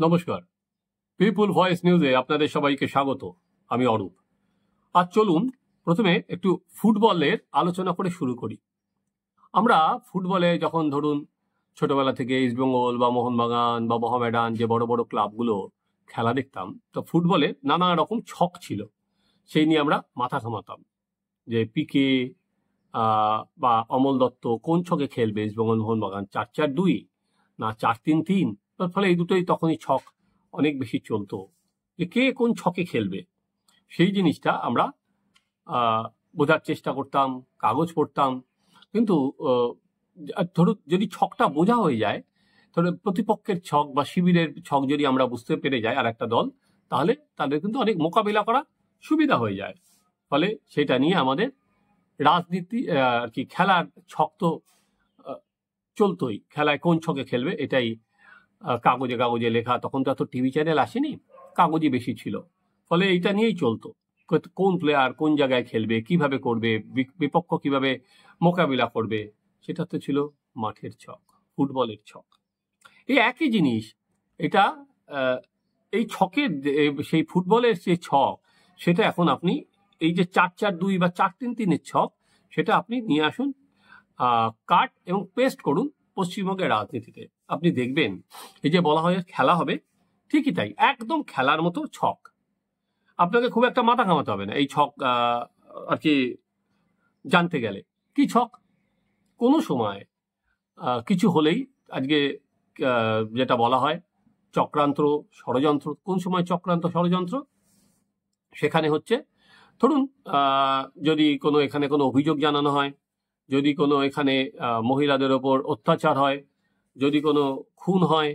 নমস্কার, পিপুল ভয়েস নিউজে আপনাদের সবাইকে স্বাগত। আমি অরূপ। আজ চলুন প্রথমে একটু ফুটবলের আলোচনা করে শুরু করি। আমরা ফুটবলে যখন ধরুন ছোটবেলা থেকে ইস্টবেঙ্গল বা মোহনবাগান বা মোহামেডান যে বড় বড় ক্লাবগুলো খেলা দেখতাম, তো ফুটবলে নানা রকম ছক ছিল, সেই নিয়ে আমরা মাথা ঘামাতাম যে পিকে বা অমল দত্ত কোন ছকে খেলবে ইস্টবেঙ্গল মোহনবাগান, 4-4-2 না 4-3-3। তার ফলে এই দুটোই তখনই ছক অনেক বেশি চলতো, যে কে কোন ছকে খেলবে সেই জিনিসটা আমরা বোঝার চেষ্টা করতাম, কাগজ পড়তাম। কিন্তু ধরুন যদি ছকটা বোঝা হয়ে যায়, ধরুন প্রতিপক্ষের ছক বা শিবিরের ছক যদি আমরা বুঝতে পেরে যাই আর একটা দল, তাহলে তাদের কিন্তু অনেক মোকাবিলা করা সুবিধা হয়ে যায়। ফলে সেটা নিয়ে আমাদের রাজনীতি আর কি খেলার ছক তো চলতোই, খেলায় কোন ছকে খেলবে এটাই কাগজে কাগজে লেখা। তখন তো এত টিভি চ্যানেল আসেনি, কাগজই বেশি ছিল, ফলে এইটা নিয়েই চলতো। কোন প্লেয়ার কোন জায়গায় খেলবে, কিভাবে করবে, বিপক্ষ কিভাবে মোকাবিলা করবে, সেটা তো ছিল মাঠের ছক, ফুটবলের ছক। এই একই জিনিস এটা এই ছকের সেই ফুটবলের যে ছক, সেটা এখন আপনি এই যে 4-4-2 বা 4-3-3-এর ছক, সেটা আপনি নিয়ে আসুন, কাট এবং পেস্ট করুন পশ্চিমবঙ্গের রাজনীতিতে। আপনি দেখবেন এই যে বলা হয় খেলা হবে, ঠিকই তাই, একদম খেলার মতো ছক। আপনাকে খুব একটা মাথা ঘামাতে হবে না এই ছক আর কি জানতে গেলে। কি ছক? কোনো সময় কিছু হলেই আজকে যেটা বলা হয় চক্রান্ত ষড়যন্ত্র, কোন সময় চক্রান্ত ষড়যন্ত্র? সেখানে হচ্ছে ধরুন যদি কোনো এখানে কোনো অভিযোগ জানানো হয়, যদি কোনো এখানে মহিলাদের ওপর অত্যাচার হয়, যদি কোনো খুন হয়,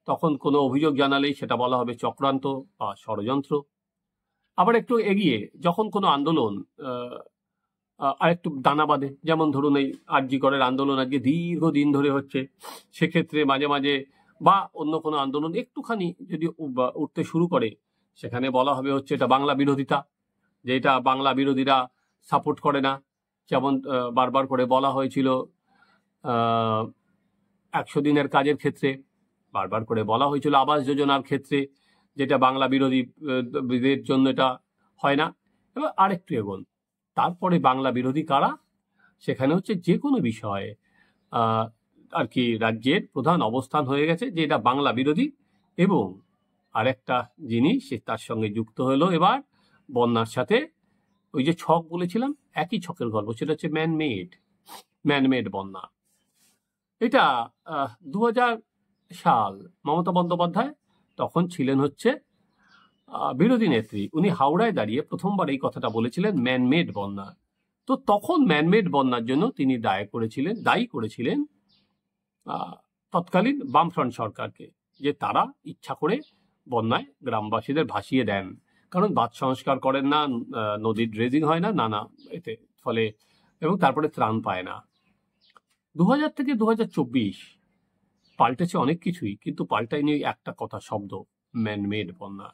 তখন কোনো অভিযোগ জানালেই সেটা বলা হবে চক্রান্ত বা ষড়যন্ত্র। আবার একটু এগিয়ে যখন কোনো আন্দোলন আরেকটু দানা বাঁধে, যেমন ধরুন এই আরজি করের আন্দোলন আজকে দীর্ঘদিন ধরে হচ্ছে, সেক্ষেত্রে মাঝে মাঝে বা অন্য কোনো আন্দোলন একটুখানি যদি উঠতে শুরু করে, সেখানে বলা হবে হচ্ছে এটা বাংলা বিরোধিতা, যে এটা বাংলা বিরোধীরা সাপোর্ট করে না। যেমন বারবার করে বলা হয়েছিল 100 দিনের কাজের ক্ষেত্রে, বারবার করে বলা হয়েছিল আবাস যোজনার ক্ষেত্রে, যেটা বাংলা বিরোধীদের জন্য এটা হয় না। এবার আরেকটু এগোন, তারপরে বাংলা বিরোধী কারা? সেখানে হচ্ছে যে কোনো বিষয়ে আর কি রাজ্যের প্রধান অবস্থান হয়ে গেছে যে এটা বাংলা বিরোধী। এবং আরেকটা জিনিস তার সঙ্গে যুক্ত হলো এবার বন্যার সাথে, ওই যে ছক বলেছিলাম একই ছকের গল্প, সেটা হচ্ছে ম্যানমেড বন্যা। এটা 2000 সাল, মমতা বন্দ্যোপাধ্যায় তখন ছিলেন হচ্ছে বিরোধী নেত্রী, উনি হাওড়ায় দাঁড়িয়ে প্রথমবার এই কথাটা বলেছিলেন, ম্যানমেড বন্যা। তো তখন ম্যানমেড বন্যার জন্য তিনি দায়ী করেছিলেন তৎকালীন বামফ্রন্ট সরকারকে, যে তারা ইচ্ছা করে বন্যায় গ্রামবাসীদের ভাসিয়ে দেন, কারণ বাঁধ সংস্কার করেন না, নদীর ড্রেজিং হয় না, নানা এতে ফলে, এবং তারপরে ত্রাণ পায় না। 2000 থেকে 2024 পাল্টেছে অনেক কিছুই, কিন্তু পাল্টায়নি একটা কথা, শব্দ, ম্যানমেড বন্যা।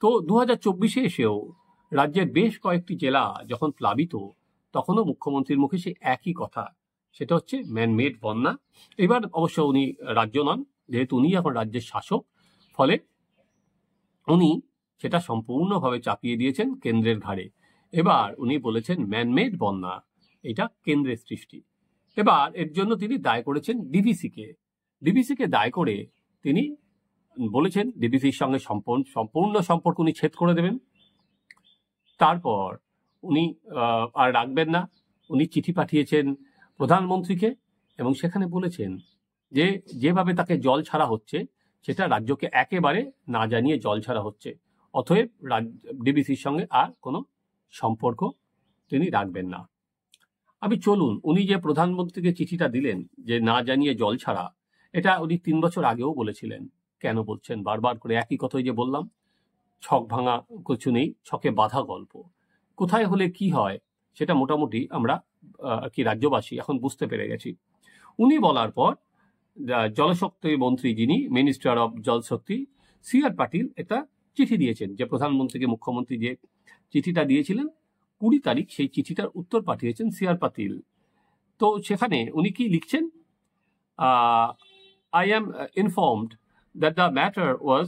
তো 2024-এ এসেও রাজ্যের বেশ কয়েকটি জেলা যখন প্লাবিত, তখনও মুখ্যমন্ত্রীর মুখে সেই একই কথা, সেটা হচ্ছে ম্যানমেড বন্যা। এবার অবশ্য উনি রাজ্য নন, যেহেতু উনি এখন রাজ্যের শাসক, ফলে উনি সেটা সম্পূর্ণভাবে চাপিয়ে দিয়েছেন কেন্দ্রের ঘাড়ে। এবার উনি বলেছেন ম্যানমেড বন্যা, এটা কেন্দ্রের সৃষ্টি। এবার এর জন্য তিনি দায় করেছেন ডিভিসিকে দায় করে তিনি বলেছেন ডিভিসির সঙ্গে সম্পূর্ণ সম্পর্ক উনি ছেদ করে দেবেন। তারপর উনি আর রাখবেন না, উনি চিঠি পাঠিয়েছেন প্রধানমন্ত্রীকে, এবং সেখানে বলেছেন যে যেভাবে তাকে জল ছাড়া হচ্ছে, সেটা রাজ্যকে একেবারে না জানিয়ে জল ছাড়া হচ্ছে, অতএব ডিভিসির সঙ্গে আর কোনো সম্পর্ক তিনি রাখবেন না। চলুন, উনি যে প্রধানমন্ত্রীকে চিঠিটা দিলেন যে না জানিয়ে জল ছাড়া, এটা উনি 3 বছর আগেও বলেছিলেন। কেন বলছেন বারবার করে একই কথাই? যে বললাম, ছক ভাঙা কিছু নেই, ছকে বাঁধা গল্প। কোথায় হলে কি হয় সেটা মোটামুটি আমরা কি রাজ্যবাসী এখন বুঝতে পেরে গেছি। উনি বলার পর জলশক্তি মন্ত্রী, যিনি মিনিস্টার অফ জলশক্তি, সি.আর. পাটিল, একটা চিঠি দিয়েছেন, যে প্রধানমন্ত্রীকে মুখ্যমন্ত্রী যে চিঠিটা দিয়েছিলেন 20 তারিখ, সেই চিঠিটার উত্তর পাঠিয়েছেন সি.আর. পাটিল। তো সেখানে উনি কি লিখছেন? I am informed that the matter was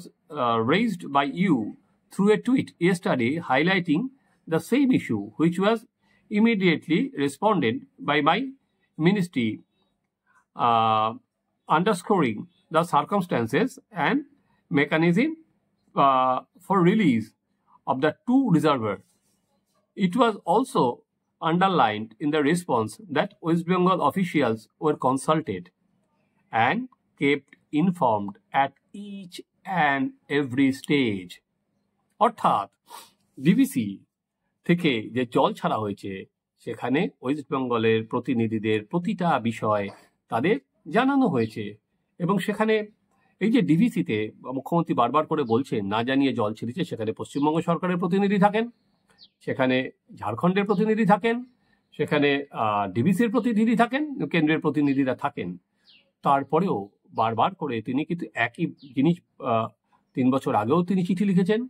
raised by you through a tweet yesterday highlighting the same issue, which was immediately responded by my ministry, underscoring the circumstances and mechanism for release of the two reservoirs. It was also underlined in the response that West Bengal officials were consulted and kept informed at each and every stage. অর্থাৎ DBC থেকে যে জল ছাড়া হয়েছে সেখানে West বেঙ্গলের প্রতিনিধিদের প্রতিটা বিষয় তাদের জানানো হয়েছে এবং সেখানে এই যে ডিবিসিতে মুখ্যমন্ত্রী বারবার করে বলছেন না জানিয়ে জল ছেড়েছে, সেখানে পশ্চিমবঙ্গ সরকারের প্রতিনিধি থাকেন, সেখানে ঝাড়খণ্ডের প্রতিনিধি থাকেন, সেখানে ডিবিসির প্রতিনিধি থাকেন, কেন্দ্রের প্রতিনিধিরা থাকেন। তারপরেও বারবার করে তিনি কিন্তু একই জিনিস 3 বছর আগেও তিনি চিঠি লিখেছেন,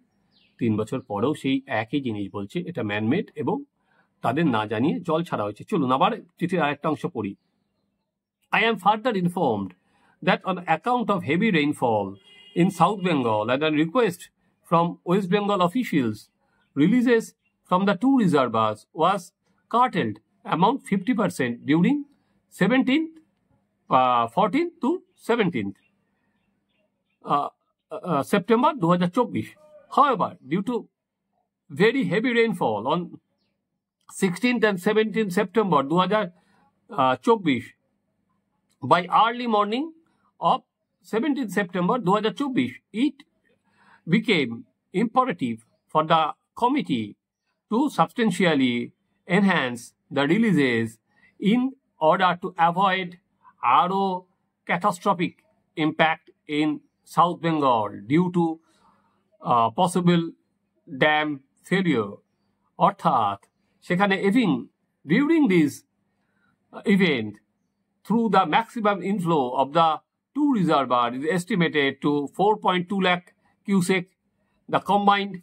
3 বছর পরেও সেই একই জিনিস বলছে এটা ম্যানমেড এবং তাদের না জানিয়ে জল ছাড়া হয়েছে। চলুন আবার চিঠির আরেকটা অংশ পড়ি। I am further informed that on account of heavy rainfall in South Bengal and a request from West Bengal officials, releases from the two reservoirs was curtailed amount 50% during 14th to 17th September 2024. However, due to very heavy rainfall on 16th and 17th September 2024, by early morning of 17th September 2024, it became imperative for the committee to substantially enhance the releases in order to avoid catastrophic impact in South Bengal due to possible dam failure. অর্থাৎ সেখানে during this event, through the maximum inflow of the two reservoirs is estimated to 4.2 lakh cuseck. The combined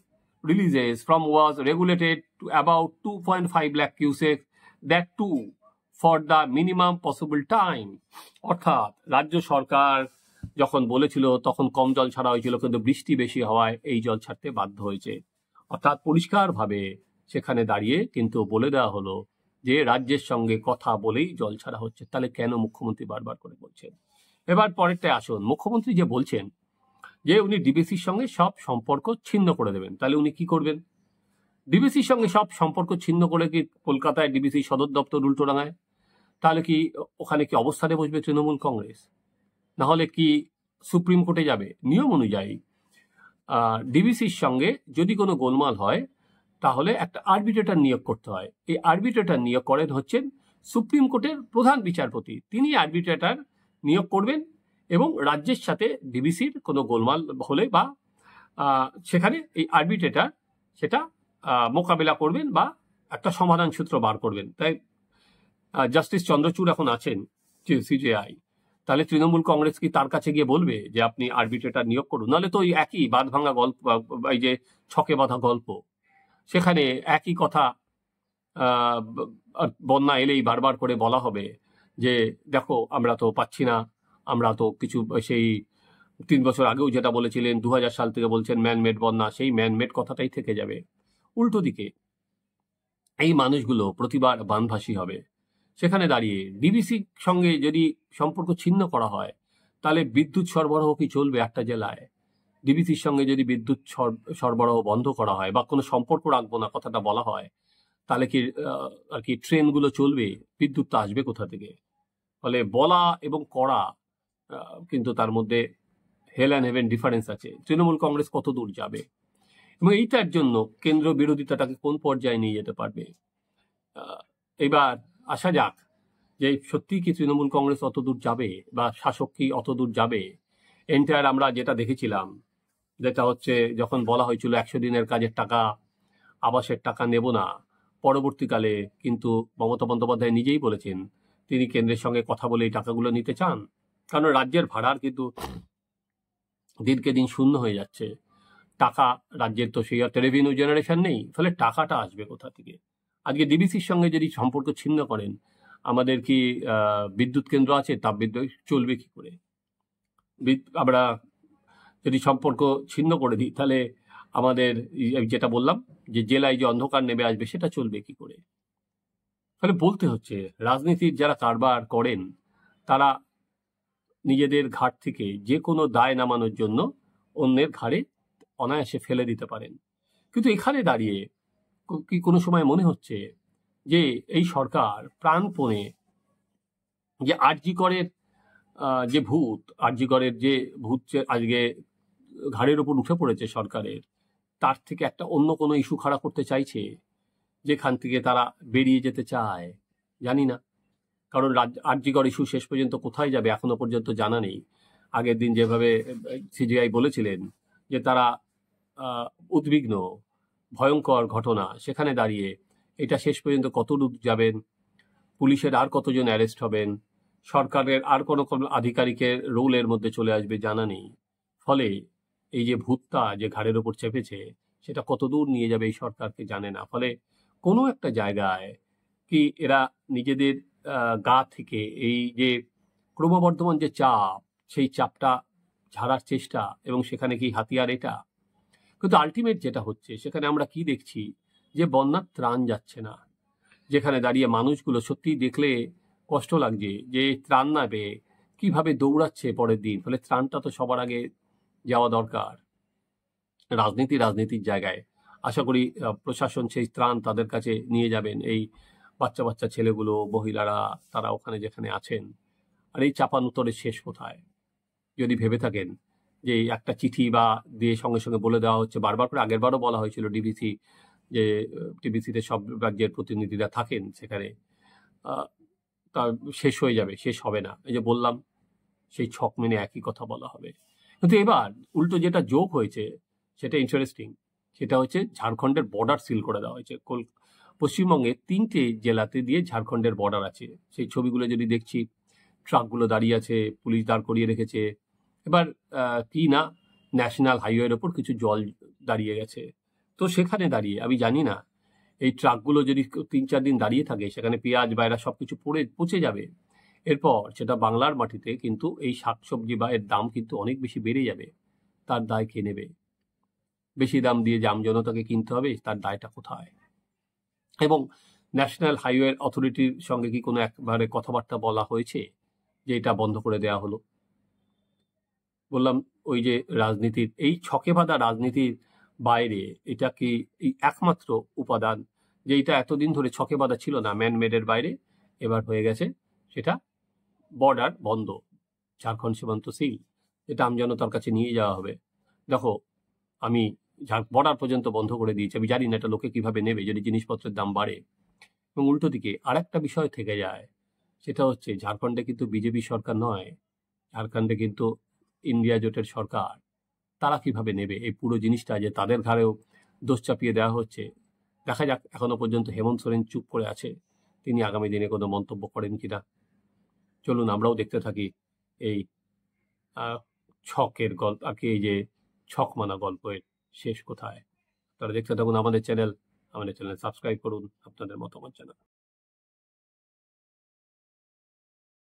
releases from was regulated to about 2.5 lakh cuseck, that too for the minimum possible time. অর্থাৎ রাজ্য সরকার যখন বলেছিল তখন কম জল ছাড়া হয়েছিল, কিন্তু বৃষ্টি বেশি হওয়ায় এই জল ছাড়তে বাধ্য হয়েছে। অর্থাৎ পরিষ্কারভাবে সেখানে দাঁড়িয়ে কিন্তু বলে দেওয়া হলো যে রাজ্যের সঙ্গে কথা বলেই জল ছাড়া হচ্ছে। তাহলে কেন মুখ্যমন্ত্রী বারবার করে বলছেন? এবার পরেরটায় আসুন। মুখ্যমন্ত্রী যে বলছেন যে উনি ডিবিসির সঙ্গে সব সম্পর্ক ছিন্ন করে দেবেন, তাহলে উনি কি করবেন? ডিবিসির সঙ্গে সব সম্পর্ক ছিন্ন করে কি কলকাতায় ডিবিসি সদর দপ্তর উল্টোডাঙায়? তাহলে কি ওখানে কি অবস্থানে বসবে তৃণমূল কংগ্রেস? না হলে কি সুপ্রিম কোর্টে যাবে? নিয়ম অনুযায়ী ডিবিসির সঙ্গে যদি কোনো গোলমাল হয় তাহলে একটা আরবিট্রেটর নিয়োগ করতে হয়। এই আরবিট্রেটর নিয়োগ করেন হচ্ছেন সুপ্রিম কোর্টের প্রধান বিচারপতি। তিনি আরবিট্রেটর নিয়োগ করবেন এবং রাজ্যের সাথে ডিবিসির কোনো গোলমাল হলে বা সেখানে এই আরবিট্রেটর সেটা মোকাবেলা করবেন বা একটা সমাধান সূত্র বার করবেন। তাই জাস্টিস চন্দ্রচূড় এখন আছেন সিজেআই। তাহলে তৃণমূল কংগ্রেস কি তার কাছে গিয়ে বলবে যে আপনি আরবিট্রেটর নিয়োগ করুন? নাহলে তো ওই একই বাঁধ ভাঙা গল্প, এই যে ছকে বাঁধা গল্প, সেখানে একই কথা বন্যা এলেই বারবার করে বলা হবে যে দেখো আমরা তো পাচ্ছি না, আমরা তো কিছু সেই 3 বছর আগেও যেটা বলেছিলেন 2000 সাল থেকে বলছেন ম্যানমেড বন্যা, সেই ম্যানমেড কথাটাই থেকে যাবে। উল্টো দিকে এই মানুষগুলো প্রতিবার বানভাসী হবে। সেখানে দাঁড়িয়ে ডিবিসির সঙ্গে যদি সম্পর্ক ছিন্ন করা হয় তাহলে বিদ্যুৎ সরবরাহ কি চলবে একটা জেলায়? ডিবিসির সঙ্গে যদি বিদ্যুৎ সরবরাহ বন্ধ করা হয় বা কোনো সম্পর্ক রাখবো না কথাটা বলা হয়, তাহলে কি আর কি ট্রেনগুলো চলবে? বিদ্যুৎটা আসবে কোথা থেকে? ফলে বলা এবং করা কিন্তু তার মধ্যে হেল অ্যান্ড হেভেন ডিফারেন্স আছে। তৃণমূল কংগ্রেস কত দূর যাবে এবং এইটার জন্য কেন্দ্র বিরোধিতাটাকে কোন পর্যায়ে নিয়ে যেতে পারবে? এবার আসা যাক যে সত্যি কি তৃণমূল কংগ্রেস অত দূর যাবে বা শাসক কি অত দূর যাবে? এন্টায়ার আমরা যেটা দেখেছিলাম, যেটা হচ্ছে যখন বলা হয়েছিল 100 দিনের কাজের টাকা, আবাসের টাকা নেব না, পরবর্তীকালে কিন্তু মমতা বন্দ্যোপাধ্যায় নিজেই বলেছেন তিনি কেন্দ্রের সঙ্গে কথা বলে এই টাকাগুলো নিতে চান, কারণ রাজ্যের ভাড়ার কিন্তু দিনকে দিন শূন্য হয়ে যাচ্ছে। টাকা রাজ্যের তো সেই অর্থে রেভিনিউ জেনারেশন নেই, ফলে টাকাটা আসবে কোথা থেকে? আজকে ডিবিসির সঙ্গে যদি সম্পর্ক ছিন্ন করেন, আমাদের কি বিদ্যুৎ কেন্দ্র আছে? তাপবিদ্যুৎ চলবে কি করে? আমরা যদি সম্পর্ক ছিন্ন করে দিই, তাহলে আমাদের যেটা বললাম যে জেলায় যে অন্ধকার নেমে আসবে সেটা চলবে কি করে? তাহলে বলতে হচ্ছে রাজনীতির যারা কারবার করেন তারা নিজেদের ঘাট থেকে যে কোনো দায় নামানোর জন্য অন্যের ঘাড়ে অনায়াসে ফেলে দিতে পারেন। কিন্তু এখানে দাঁড়িয়ে কি কোনো সময় মনে হচ্ছে যে এই সরকার প্রাণপণে যে আরজিকরের যে আরজিকরের যে ভূত আজকে ঘাড়ের ওপর উঠে পড়েছে সরকারের, তার থেকে একটা অন্য কোনো ইস্যু খাড়া করতে চাইছে, যেখান থেকে তারা বেরিয়ে যেতে চায়? জানি না, কারণ আরজিকর ইস্যু শেষ পর্যন্ত কোথায় যাবে এখনো পর্যন্ত জানা নেই। আগের দিন যেভাবে সিজিআই বলেছিলেন যে তারা উদ্বিগ্ন, ভয়ঙ্কর ঘটনা, সেখানে দাঁড়িয়ে এটা শেষ পর্যন্ত কত দূর যাবেন, পুলিশের আর কতজন অ্যারেস্ট হবেন, সরকারের আর কোনো আধিকারিকের রোলের মধ্যে চলে আসবে জানা নেই। ফলে এই যে ভূতটা যে ঘাড়ের ওপর চেপেছে সেটা কত দূর নিয়ে যাবে এই সরকারকে জানে না। ফলে কোনো একটা জায়গায় কি এরা নিজেদের গা থেকে এই যে ক্রমবর্ধমান যে চাপ, সেই চাপটা ঝাড়ার চেষ্টা, এবং সেখানে কি হাতিয়ার এটা? কিন্তু আলটিমেট যেটা হচ্ছে সেখানে আমরা কি দেখছি, যে বন্যার ত্রাণ যাচ্ছে না, যেখানে দাঁড়িয়ে মানুষগুলো সত্যি দেখলে কষ্ট লাগছে যে ত্রাণ না পেয়ে কিভাবে দৌড়াচ্ছে পরের দিন। ফলে ত্রাণটা তো সবার আগে যাওয়া দরকার। রাজনীতির জায়গায় আশা করি প্রশাসন সেই ত্রাণ তাদের কাছে নিয়ে যাবেন। এই বাচ্চা বাচ্চা ছেলেগুলো, মহিলারা, তারা ওখানে যেখানে আছেন। আর এই চাপানুতরের শেষ কোথায়? যদি ভেবে থাকেন যে একটা চিঠি বা দিয়ে সঙ্গে সঙ্গে বলে দেওয়া হচ্ছে, বারবার করে আগেরবারও বলা হয়েছিল ডিবিসি, যে টিবিসিতে সব রাজ্যের প্রতিনিধিরা থাকেন সেখানে, তা শেষ হয়ে যাবে, শেষ হবে না। এই যে বললাম, সেই ছক মেনে একই কথা বলা হবে। কিন্তু এবার উল্টো যেটা যোগ হয়েছে সেটা ইন্টারেস্টিং, সেটা হচ্ছে ঝাড়খণ্ডের বর্ডার সিল করে দেওয়া হয়েছে। পশ্চিমবঙ্গে 3টে জেলাতে দিয়ে ঝাড়খণ্ডের বর্ডার আছে। সেই ছবিগুলো যদি দেখছি, ট্রাকগুলো দাঁড়িয়ে আছে, পুলিশ দাঁড় করিয়ে রেখেছে। এবার কি না, ন্যাশনাল হাইওয়ের ওপর কিছু জল দাঁড়িয়ে গেছে। তো সেখানে দাঁড়িয়ে আমি জানি না এই ট্রাকগুলো যদি 3-4 দিন দাঁড়িয়ে থাকে, সেখানে পেঁয়াজ বাইরা সবকিছু পচে যাবে। এরপর সেটা বাংলার মাটিতে কিন্তু এই শাকসবজি বা এর দাম কিন্তু অনেক বেশি বেড়ে যাবে। তার দায় কে নেবে? বেশি দাম দিয়ে যে আমজনতাকে কিনতে হবে, তার দায়টা কোথায়? এবং ন্যাশনাল হাইওয়ে অথরিটির সঙ্গে কি কোনো একবারে কথাবার্তা বলা হয়েছে যে এটা বন্ধ করে দেওয়া হলো? বললাম, ওই যে রাজনীতির এই ছকে বাঁধা রাজনীতির বাইরে এটা কি এই একমাত্র উপাদান যে এটা এতদিন ধরে ছকে বাঁধা ছিল না, ম্যানমেডের বাইরে এবার হয়ে গেছে সেটা বর্ডার বন্ধ, ঝাড়খণ্ড সীমান্ত সিল, এটা আমজনতার কাছে নিয়ে যাওয়া হবে। দেখো, আমি বর্ডার পর্যন্ত বন্ধ করে দিয়েছি, আমি জানি না এটা লোকে কিভাবে নেবে যদি জিনিসপত্রের দাম বাড়ে। এবং উল্টো দিকে আর একটা বিষয় থেকে যায়, সেটা হচ্ছে ঝাড়খণ্ডে কিন্তু বিজেপি সরকার নয়, ঝাড়খণ্ডে কিন্তু ইন্ডিয়া জোটের সরকার। তারা কিভাবে নেবে এই পুরো জিনিসটা, যে তাদের ঘাড়েও দোষ চাপিয়ে দেওয়া হচ্ছে? দেখা যাক। এখনো পর্যন্ত হেমন্ত সোরেন চুপ করে আছে, তিনি আগামী দিনে কোনো মন্তব্য করেন কিনা। চলুন আমরাও দেখতে থাকি এই ছকের গল্প, আর কি এই যে ছক মানা গল্পের শেষ কোথায়। তারা দেখতে থাকুন আমাদের চ্যানেল সাবস্ক্রাইব করুন, আপনাদের মতামত জানান।